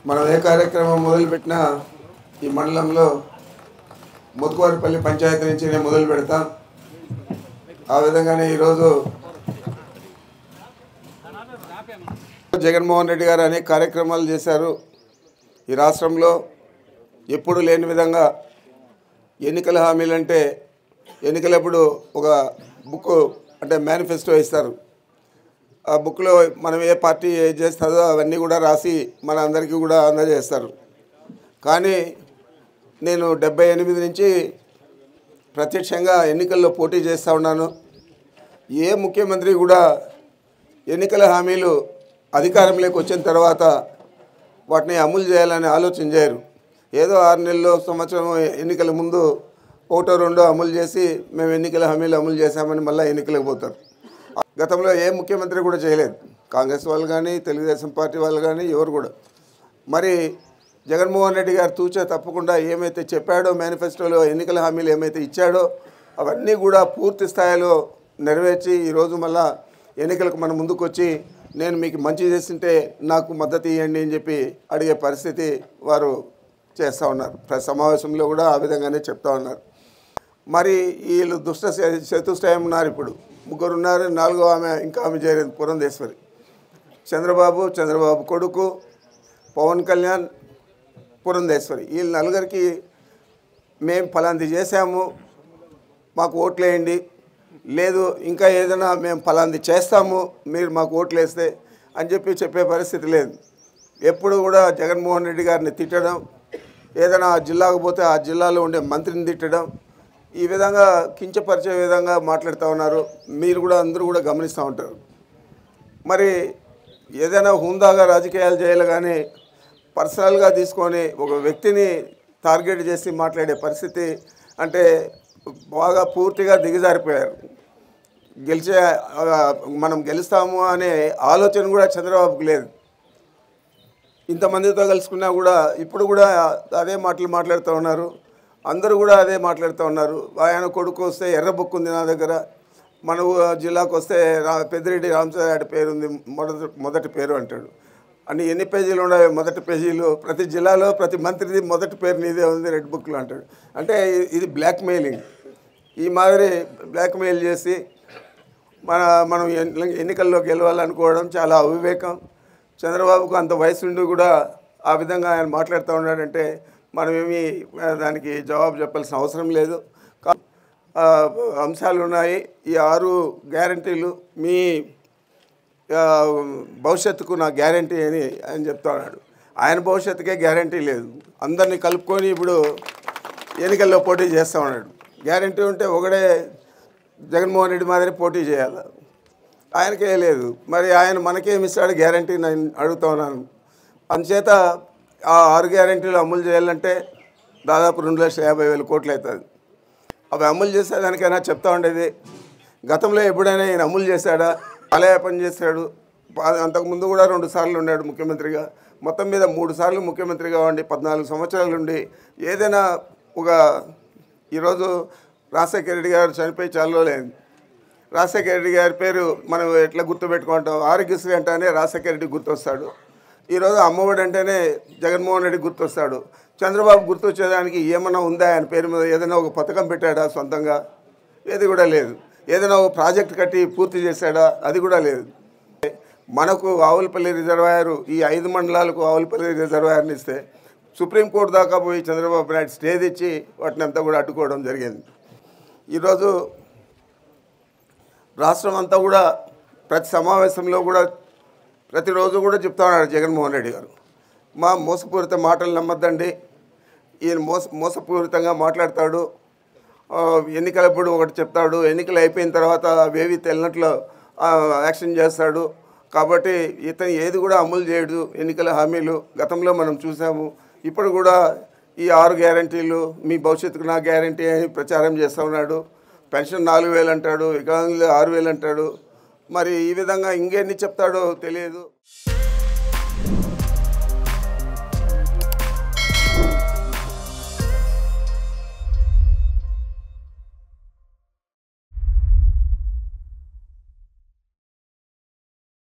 మనం ఏ కార్యక్రమం మొదలుపెట్టినా ఈ మండలంలో ముత్తువారిపల్లి పంచాయతీ నుంచి నేను మొదలు పెడతాం. ఆ విధంగానే ఈరోజు జగన్మోహన్ రెడ్డి గారు అనేక కార్యక్రమాలు చేశారు. ఈ రాష్ట్రంలో ఎప్పుడు లేని విధంగా ఎన్నికల హామీలంటే ఎన్నికలప్పుడు ఒక బుక్ అంటే మేనిఫెస్టో ఇస్తారు. ఆ బుక్లో మనం ఏ పార్టీ ఏం చేస్తుందో అవన్నీ కూడా రాసి మన అందరికీ కూడా అందజేస్తారు. కానీ నేను 78 నుంచి ప్రత్యక్షంగా ఎన్నికల్లో పోటీ చేస్తూ ఉన్నాను. ఏ ముఖ్యమంత్రి కూడా ఎన్నికల హామీలు అధికారంలోకి వచ్చిన తర్వాత వాటిని అమలు చేయాలని ఆలోచన చేయరు. ఏదో 6 నెలల్లో సంవత్సరం ఎన్నికల ముందు ఒకటో రెండో అమలు చేసి మేము ఎన్నికల హామీలు అమలు చేశామని మళ్ళీ ఎన్నికలకు పోతారు. గతంలో ఏ ముఖ్యమంత్రి కూడా చేయలేదు. కాంగ్రెస్ వాళ్ళు కానీ తెలుగుదేశం పార్టీ వాళ్ళు కానీ ఎవరు కూడా. మరి జగన్మోహన్ రెడ్డి గారు తూచా తప్పకుండా ఏమైతే చెప్పాడో మేనిఫెస్టోలో ఎన్నికల హామీలు ఏమైతే ఇచ్చాడో అవన్నీ కూడా పూర్తి స్థాయిలో నెరవేర్చి ఈరోజు మళ్ళా ఎన్నికలకు మన ముందుకు వచ్చి నేను మీకు మంచి చేస్తుంటే నాకు మద్దతు ఇవ్వండి అని చెప్పి అడిగే పరిస్థితి వారు చేస్తూ ఉన్నారు. ప్రతి సమావేశంలో కూడా ఆ విధంగానే చెప్తా ఉన్నారు. మరి వీళ్ళు దుష్ట చతుష్టయం ఉన్నారు. ఇప్పుడు ముగ్గురు ఉన్నారు. 4వ ఆమె ఇంకా ఆమె చేరింది పురంధేశ్వరి. చంద్రబాబు కొడుకు, పవన్ కళ్యాణ్, పురంధేశ్వరి. వీళ్ళు నలుగురికి మేము ఫలాంది చేశాము మాకు ఓట్లు వేయండి, లేదు ఇంకా ఏదైనా మేము ఫలాంది చేస్తాము మీరు మాకు ఓట్లు వేస్తే అని చెప్పే పరిస్థితి లేదు. ఎప్పుడు కూడా జగన్మోహన్ రెడ్డి గారిని తిట్టడం, ఏదైనా జిల్లాకు పోతే ఆ జిల్లాలో ఉండే మంత్రిని తిట్టడం, ఈ విధంగా కించపరిచే విధంగా మాట్లాడుతూ ఉన్నారు. మీరు కూడా అందరూ కూడా గమనిస్తూ ఉంటారు. మరి ఏదైనా హుందాగా రాజకీయాలు చేయాలి కానీ పర్సనల్గా తీసుకొని ఒక వ్యక్తిని టార్గెట్ చేసి మాట్లాడే పరిస్థితి అంటే బాగా పూర్తిగా దిగజారిపోయారు. మనం గెలుస్తాము అనే ఆలోచన కూడా చంద్రబాబుకి లేదు. ఇంతమందితో కలుసుకున్నా కూడా ఇప్పుడు కూడా అదే మాటలు మాట్లాడుతూ ఉన్నారు. అందరూ కూడా అదే మాట్లాడుతూ ఉన్నారు. ఆయన కొడుకు వస్తే ఎర్ర బుక్ ఉంది నా దగ్గర, మన జిల్లాకు వస్తే పెద్దిరెడ్డి రామచంద్రారెడ్డి పేరు ఉంది మొదటి పేరు అంటాడు. అని ఎన్ని పేజీలు ఉన్నాయి మొదటి పేజీలు? ప్రతి జిల్లాలో ప్రతి మంత్రిది మొదటి పేరు నీదే ఉంది రెడ్ బుక్లో అంటాడు. అంటే ఇది బ్లాక్మెయిలింగ్. ఈ మాదిరి బ్లాక్మెయిల్ చేసి మనం ఎన్నికల్లో గెలవాలనుకోవడం చాలా అవివేకం. చంద్రబాబుకు అంత వయసు ఉండి కూడా ఆ విధంగా ఆయన మాట్లాడుతూ ఉన్నాడంటే మనమేమి దానికి జవాబు చెప్పాల్సిన అవసరం లేదు. అంశాలు ఉన్నాయి. ఈ 6 గ్యారంటీలు మీ భవిష్యత్తుకు నా గ్యారంటీ అని ఆయన చెప్తా ఉన్నాడు. ఆయన భవిష్యత్తుకే గ్యారంటీ లేదు. అందరినీ కలుపుకొని ఇప్పుడు ఎన్నికల్లో పోటీ చేస్తూ ఉన్నాడు. గ్యారంటీ ఉంటే ఒకడే జగన్మోహన్ రెడ్డి మాదిరి పోటీ చేయాలి. ఆయనకే లేదు. మరి ఆయన మనకేమి ఇస్తాడు గ్యారంటీ నేను అడుగుతా ఉన్నాను. అందుచేత ఆ 6 గ్యారంటీలు అమలు చేయాలంటే దాదాపు 2,50,000 కోట్లు అవుతుంది. అవి అమలు చేసేదానికైనా చెప్తా ఉండేది. గతంలో ఎప్పుడైనా ఈయన అమలు చేశాడా? అలయ పని చేశాడు. అంతకుముందు కూడా 2 సార్లు ఉన్నాడు ముఖ్యమంత్రిగా. మొత్తం మీద 3 సార్లు ముఖ్యమంత్రిగా ఉండి 14 సంవత్సరాలు ఉండి ఏదైనా ఒక ఈరోజు రాజశేఖర రెడ్డి గారు చనిపోయి చాలా రోజులైంది. రాజశేఖర రెడ్డి గారి పేరు మనం ఎట్లా గుర్తుపెట్టుకుంటాం? ఆరోగ్యశ్రీ అంటేనే రాజశేఖర రెడ్డి గుర్తొస్తాడు. ఈరోజు అమ్మఒడి అంటేనే జగన్మోహన్ రెడ్డి గుర్తొస్తాడు. చంద్రబాబు గుర్తొచ్చేదానికి ఏమన్నా ఉందా? ఆయన పేరు మీద ఏదైనా ఒక పథకం పెట్టాడా సొంతంగా? ఏది కూడా లేదు. ఏదైనా ఒక ప్రాజెక్ట్ కట్టి పూర్తి చేశాడా? అది కూడా లేదు. మనకు ఆవులపల్లి రిజర్వాయర్, ఈ 5 మండలాలకు ఆవులపల్లి రిజర్వాయర్ని ఇస్తే సుప్రీంకోర్టు దాకా పోయి చంద్రబాబు నాయుడు స్టే తెచ్చి వాటిని అంతా కూడా అడ్డుకోవడం జరిగింది. ఈరోజు రాష్ట్రం అంతా కూడా ప్రతి సమావేశంలో కూడా ప్రతిరోజు కూడా చెప్తా ఉన్నాడు జగన్మోహన్ రెడ్డి గారు, మా మోసపూరిత మాటలు నమ్మద్దండి, ఈయన మోసపూరితంగా మాట్లాడతాడు, ఎన్నికలప్పుడు ఒకటి చెప్తాడు, ఎన్నికలు అయిపోయిన తర్వాత అవేవి తెలియనట్లు యాక్షన్ చేస్తాడు. కాబట్టి ఇతను ఏది కూడా అమలు చేయడు ఎన్నికల హామీలు. గతంలో మనం చూసాము. ఇప్పుడు కూడా ఈ 6 గ్యారంటీలు మీ భవిష్యత్తుకు నా గ్యారంటీ అని ప్రచారం చేస్తూ ఉన్నాడు. పెన్షన్ 4,000 అంటాడు, వికలాంగులు 6,000 అంటాడు. మరి ఈ విధంగా ఇంకెన్ని చెప్తాడో తెలియదు.